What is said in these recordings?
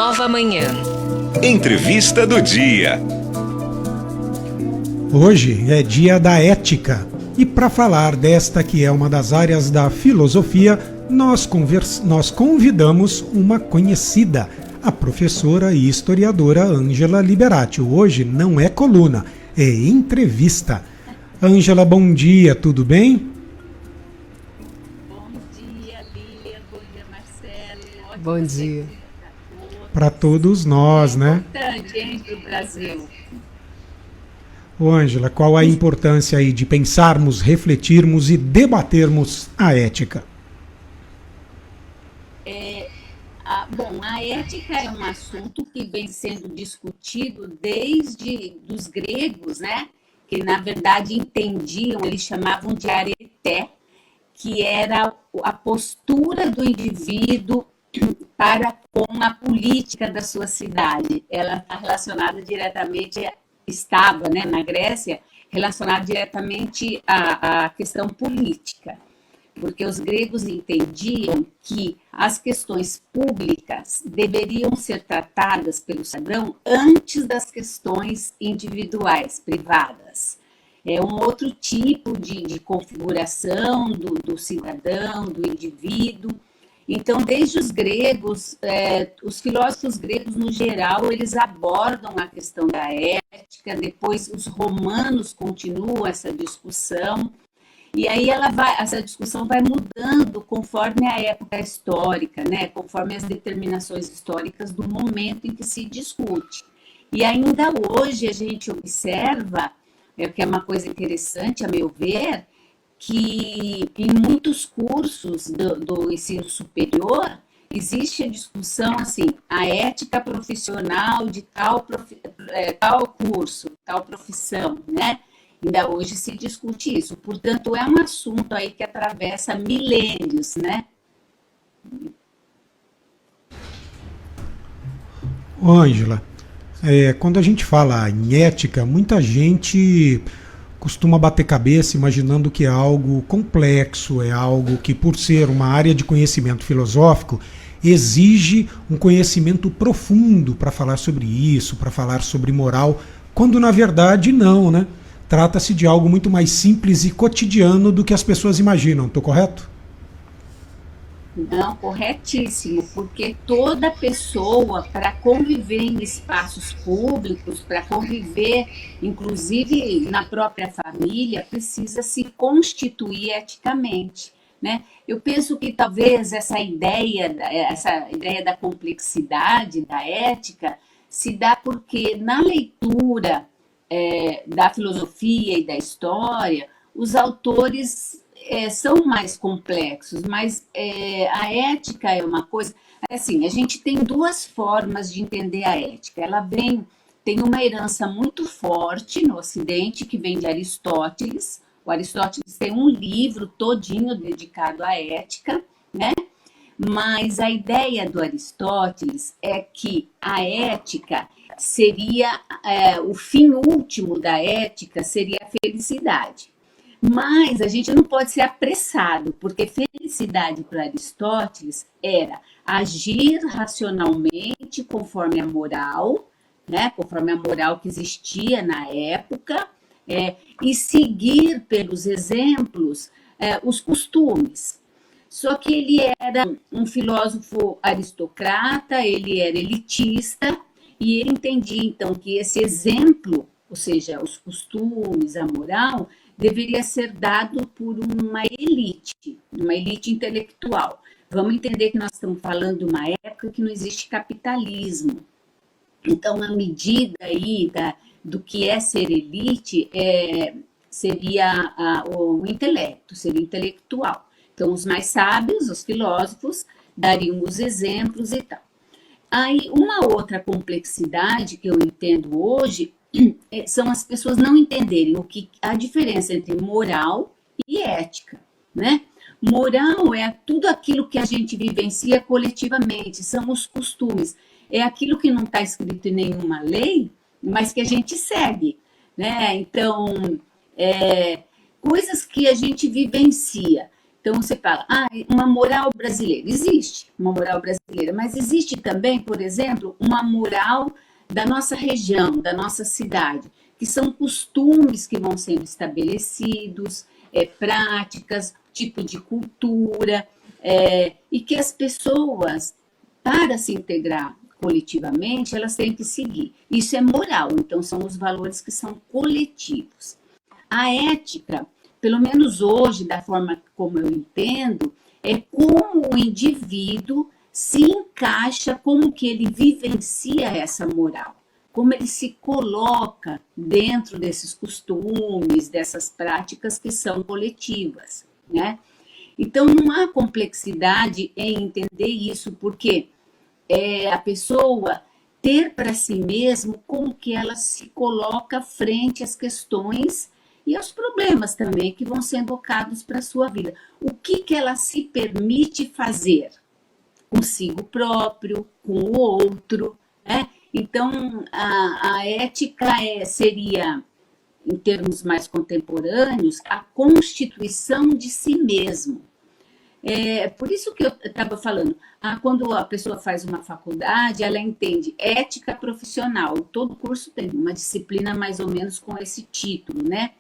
nova manhã. Entrevista do dia. Hoje é dia da ética e para falar desta que é uma das áreas da filosofia, nós convidamos uma conhecida, a professora e historiadora Ângela Liberati. Hoje não é coluna, é entrevista. Ângela, bom dia, tudo bem? Bom dia, Lilian. Bom dia, Marcelo. Bom dia. Para todos nós, né? Importante, hein, para o Brasil. Ô Ângela, qual a importância aí de pensarmos, refletirmos e debatermos a ética? Bom, a ética é um assunto que vem sendo discutido desde os gregos, né? Que, na verdade, entendiam, eles chamavam de arete, que era a postura do indivíduo para com a política da sua cidade. Ela está relacionada diretamente, estava, né, na Grécia, relacionada diretamente à questão política, porque os gregos entendiam que as questões públicas deveriam ser tratadas pelo cidadão antes das questões individuais, privadas. É um outro tipo de configuração do cidadão, do indivíduo. Então, desde os gregos, os filósofos gregos, no geral, eles abordam a questão da ética, depois os romanos continuam essa discussão, e aí essa discussão vai mudando conforme a época histórica, né? Conforme as determinações históricas do momento em que se discute. E ainda hoje a gente observa, que é uma coisa interessante, a meu ver, que em muitos cursos do ensino superior existe a discussão assim, a ética profissional de tal curso, tal profissão, né? Ainda hoje se discute isso. Portanto, é um assunto aí que atravessa milênios, né? Ângela, quando a gente fala em ética, muita gente costuma bater cabeça imaginando que é algo complexo, é algo que, por ser uma área de conhecimento filosófico, exige um conhecimento profundo para falar sobre isso, para falar sobre moral, quando na verdade não, né? Trata-se de algo muito mais simples e cotidiano do que as pessoas imaginam, estou correto? Não, corretíssimo, porque toda pessoa, para conviver em espaços públicos, para conviver, inclusive na própria família, precisa se constituir eticamente, né? Eu penso que talvez essa ideia da complexidade da ética se dá porque na leitura da filosofia e da história, os autores são mais complexos, mas a ética é uma coisa... Assim, a gente tem duas formas de entender a ética. Tem uma herança muito forte no Ocidente, que vem de Aristóteles. O Aristóteles tem um livro todinho dedicado à ética, né? Mas a ideia do Aristóteles é que a ética seria... o fim último da ética seria a felicidade. Mas a gente não pode ser apressado, porque felicidade para Aristóteles era agir racionalmente conforme a moral, né? Conforme a moral que existia na época, e seguir pelos exemplos os costumes. Só que ele era um filósofo aristocrata, ele era elitista, e ele entendia então que esse exemplo, ou seja, os costumes, a moral, deveria ser dado por uma elite intelectual. Vamos entender que nós estamos falando de uma época que não existe capitalismo. Então, a medida aí do que é ser elite seria o intelecto, seria intelectual. Então, os mais sábios, os filósofos, dariam os exemplos e tal. Aí, uma outra complexidade que eu entendo hoje são as pessoas não entenderem a diferença entre moral e ética, né? Moral é tudo aquilo que a gente vivencia coletivamente, são os costumes, é aquilo que não está escrito em nenhuma lei, mas que a gente segue, né? Então, coisas que a gente vivencia. Então você fala, uma moral brasileira. Existe uma moral brasileira, mas existe também, por exemplo, uma moral da nossa região, da nossa cidade, que são costumes que vão sendo estabelecidos, práticas, tipo de cultura, e que as pessoas, para se integrar coletivamente, elas têm que seguir. Isso é moral, então são os valores que são coletivos. A ética, pelo menos hoje, da forma como eu entendo, é como o indivíduo se encaixa, como que ele vivencia essa moral, como ele se coloca dentro desses costumes, dessas práticas que são coletivas, né? Então, não há complexidade em entender isso, porque a pessoa ter para si mesmo como que ela se coloca frente às questões e aos problemas também que vão ser invocados para a sua vida. O que ela se permite fazer consigo próprio, com o outro, né? Então, a ética seria, em termos mais contemporâneos, a constituição de si mesmo. Por isso que eu estava falando, quando a pessoa faz uma faculdade, ela entende ética profissional. Todo curso tem uma disciplina mais ou menos com esse título, né?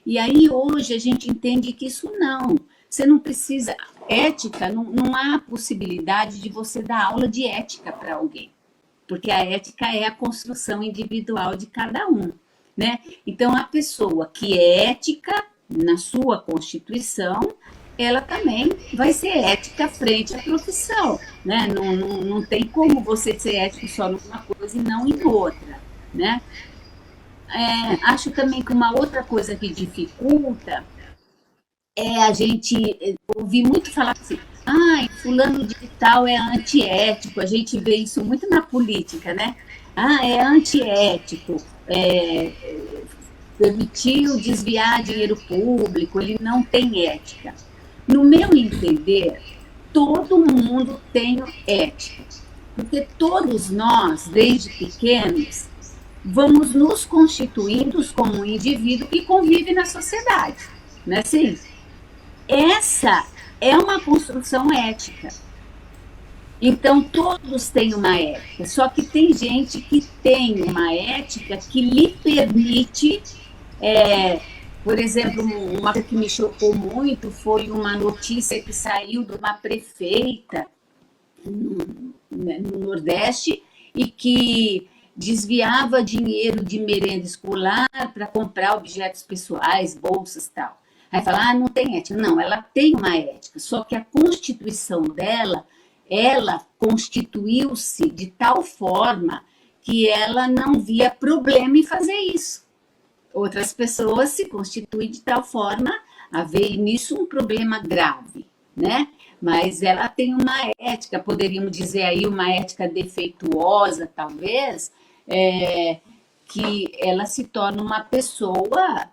E aí hoje a gente entende que isso não. Você não precisa. Ética, não há possibilidade de você dar aula de ética para alguém, porque a ética é a construção individual de cada um, né? Então, a pessoa que é ética na sua constituição, ela também vai ser ética frente à profissão, né? Não tem como você ser ético só numa coisa e não em outra, né? Acho também que uma outra coisa que dificulta é a gente ouvir muito falar assim, fulano de tal é antiético, a gente vê isso muito na política, né? É antiético, permitiu desviar dinheiro público, ele não tem ética. No meu entender, todo mundo tem ética, porque todos nós, desde pequenos, vamos nos constituindo como um indivíduo que convive na sociedade, não é assim? Essa é uma construção ética. Então, todos têm uma ética, só que tem gente que tem uma ética que lhe permite, por exemplo, uma coisa que me chocou muito foi uma notícia que saiu de uma prefeita no Nordeste e que desviava dinheiro de merenda escolar para comprar objetos pessoais, bolsas e tal. Aí fala, não tem ética. Não, ela tem uma ética, só que a constituição dela, ela constituiu-se de tal forma que ela não via problema em fazer isso. Outras pessoas se constituem de tal forma a ver nisso um problema grave, né? Mas ela tem uma ética, poderíamos dizer aí uma ética defeituosa, talvez, que ela se torna uma pessoa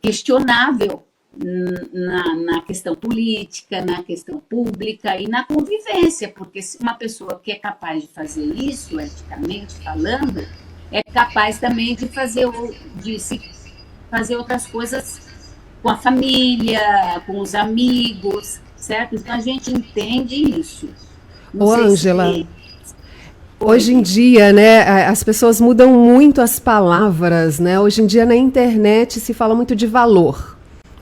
questionável na questão política, na questão pública e na convivência, porque se uma pessoa que é capaz de fazer isso, eticamente falando, é capaz também de fazer outras coisas com a família, com os amigos, certo? Então a gente entende isso. Ô, Ângela, hoje em dia, né, as pessoas mudam muito as palavras, né? Hoje em dia na internet se fala muito de valor.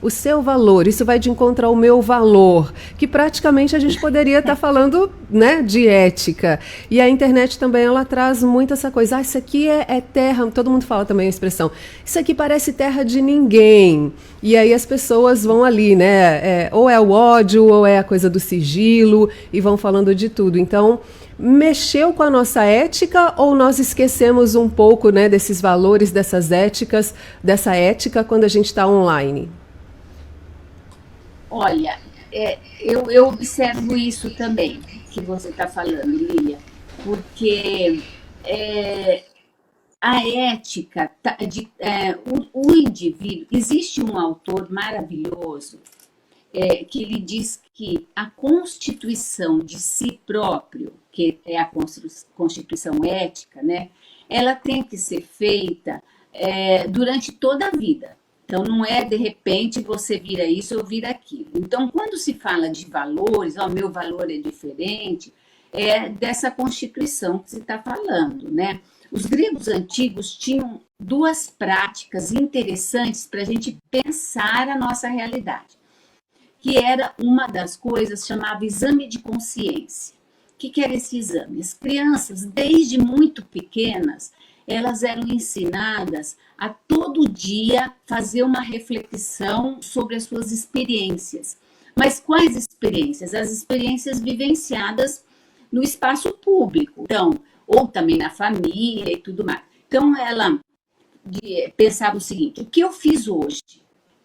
O seu valor, isso vai de encontro ao meu valor, que praticamente a gente poderia estar falando, né, de ética. E a internet também, ela traz muito essa coisa, isso aqui é terra, todo mundo fala também a expressão, isso aqui parece terra de ninguém. E aí as pessoas vão ali, né, ou é o ódio, ou é a coisa do sigilo, e vão falando de tudo. Então, mexeu com a nossa ética ou nós esquecemos um pouco, né, desses valores, dessas éticas, dessa ética quando a gente está online? Olha, eu observo isso também, que você está falando, Lília, porque a ética, o indivíduo, existe um autor maravilhoso que ele diz que a constituição de si próprio, que é a constituição ética, né, ela tem que ser feita durante toda a vida. Então, não é de repente você vira isso ou vira aquilo. Então, quando se fala de valores, ó, meu valor é diferente, é dessa constituição que se está falando, né? Os gregos antigos tinham duas práticas interessantes para a gente pensar a nossa realidade, que era uma das coisas chamava exame de consciência. O que era esse exame? As crianças, desde muito pequenas, elas eram ensinadas a todo dia fazer uma reflexão sobre as suas experiências. Mas quais experiências? As experiências vivenciadas no espaço público, então, ou também na família e tudo mais. Então, ela pensava o seguinte: o que eu fiz hoje?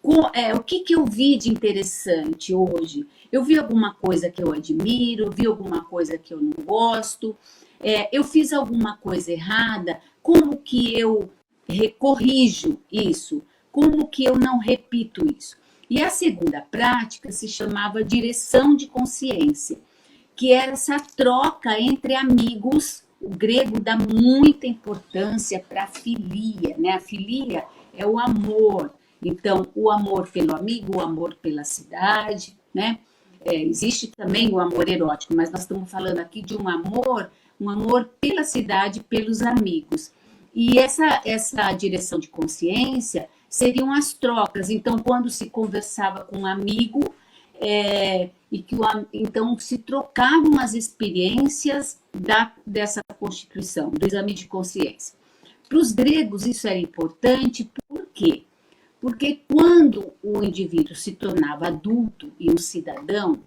O que eu vi de interessante hoje? Eu vi alguma coisa que eu admiro, vi alguma coisa que eu não gosto, eu fiz alguma coisa errada, como que eu corrijo isso? Como que eu não repito isso? E a segunda prática se chamava direção de consciência, que era essa troca entre amigos. O grego dá muita importância para a filia, né? A filia é o amor. Então, o amor pelo amigo, o amor pela cidade, né? Existe também o amor erótico, mas nós estamos falando aqui de um amor pela cidade, pelos amigos. E essa direção de consciência seriam as trocas. Então, quando se conversava com um amigo, então se trocavam as experiências dessa constituição, do exame de consciência. Para os gregos isso era importante, por quê? Porque quando o indivíduo se tornava adulto e um cidadão,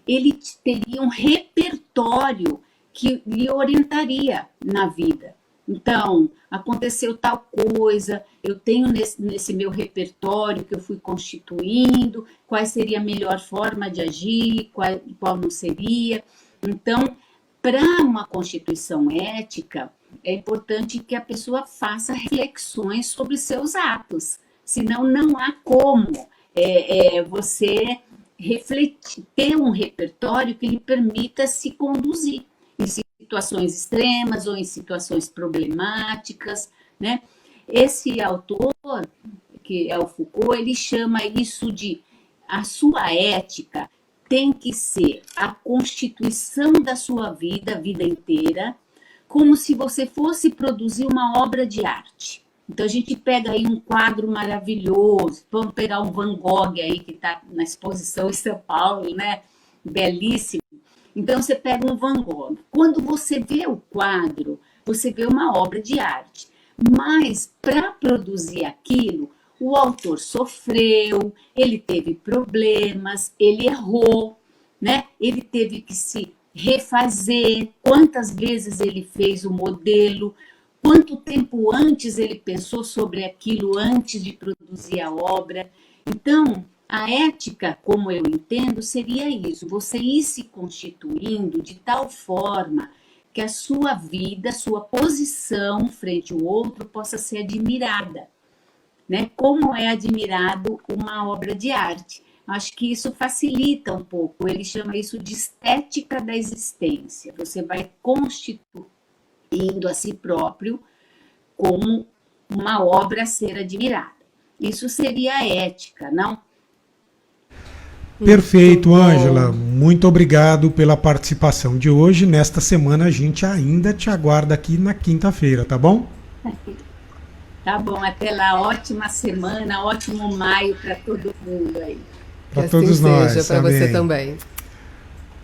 ele teria um repertório que lhe orientaria na vida. Então, aconteceu tal coisa, eu tenho nesse meu repertório que eu fui constituindo, qual seria a melhor forma de agir, qual não seria. Então, para uma constituição ética, é importante que a pessoa faça reflexões sobre seus atos, senão não há como você refletir, ter um repertório que lhe permita se conduzir em situações extremas ou em situações problemáticas, né? Esse autor, que é o Foucault, ele chama isso de a sua ética tem que ser a constituição da sua vida, a vida inteira, como se você fosse produzir uma obra de arte. Então, a gente pega aí um quadro maravilhoso, vamos pegar um Van Gogh aí, que está na exposição em São Paulo, né? Belíssimo. Então, você pega um Van Gogh. Quando você vê o quadro, você vê uma obra de arte. Mas, para produzir aquilo, o autor sofreu, ele teve problemas, ele errou, né? Ele teve que se refazer. Quantas vezes ele fez o modelo? Quanto tempo antes ele pensou sobre aquilo antes de produzir a obra? Então, a ética, como eu entendo, seria isso: você ir se constituindo de tal forma que a sua vida, sua posição frente ao outro possa ser admirada, né? Como é admirado uma obra de arte. Acho que isso facilita um pouco. Ele chama isso de estética da existência. Você vai constituindo a si próprio como uma obra a ser admirada. Isso seria a ética, não? Perfeito, Ângela. Muito obrigado pela participação de hoje. Nesta semana a gente ainda te aguarda aqui na quinta-feira, tá bom? Tá bom, até lá. Ótima semana, ótimo maio para todo mundo aí. Para todos nós. Para você também.